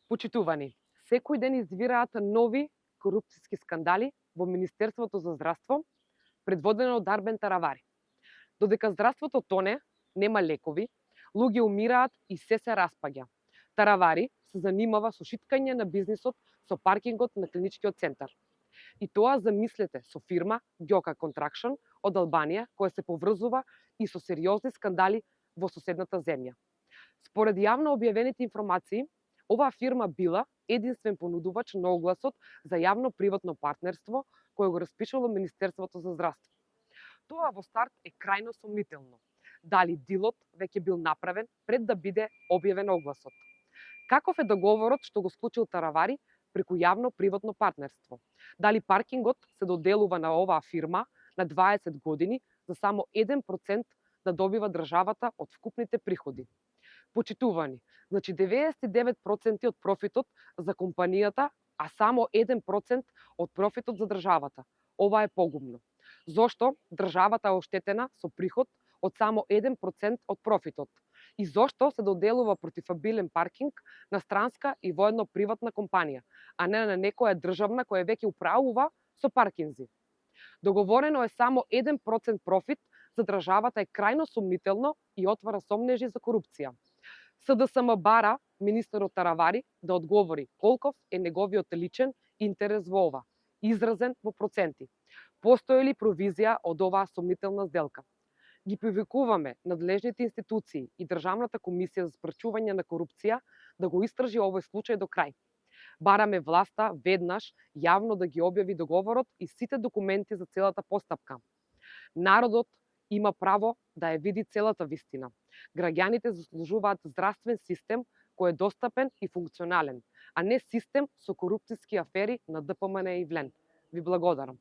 Почитувани, секој ден извираат нови корупциски скандали во Министерството за здравство, предводено од Арбен Таравари. Додека здравството тоне, нема лекови, луѓе умираат и се распаѓа. Таравари се занимава со шиткање на бизнисот со паркингот на клиничкиот центар. И тоа, замислете, со фирма Gjoka Contraction од Албанија, која се поврзува и со сериозни скандали во соседната земја. Според јавно објавените информации, оваа фирма била единствен понудувач на огласот за јавно-приватно партнерство кој го распишало Министерството за здравство. Тоа во старт е крајно сомнително. Дали дилот веќе бил направен пред да биде објавен огласот? Каков е договорот што го склучил Таравари преку јавно-приватно партнерство? Дали паркингот се доделува на оваа фирма на 20 години за само 1% да добива државата од вкупните приходи? Почитувани, значи 99% од профитот за компанијата, а само 1% од профитот за државата. Ова е погубно. Зошто државата е оштетена со приход од само 1% од профитот? И зошто се доделува профитабилен паркинг на странска и воедно приватна компанија, а не на некоја државна која веќе управува со паркинзи? Договорено е само 1% профит за државата е крајно сомнително и отвара сомнежи за корупција. СДСМ бара министерот Таравари да одговори колков е неговиот личен интерес во ова, изразен во проценти. Постои ли провизија од оваа сомнителна сделка? Ги повикуваме надлежните институции и Државната комисија за спречување на корупција да го истражи овој случај до крај. Бараме власта веднаш јавно да ги објави договорот и сите документи за целата постапка. Народот има право да ја види целата вистина. Граѓаните заслужуваат здравствен систем кој е достапен и функционален, а не систем со корупциски афери на ДПМН и ВЛЕН. Ви благодарам.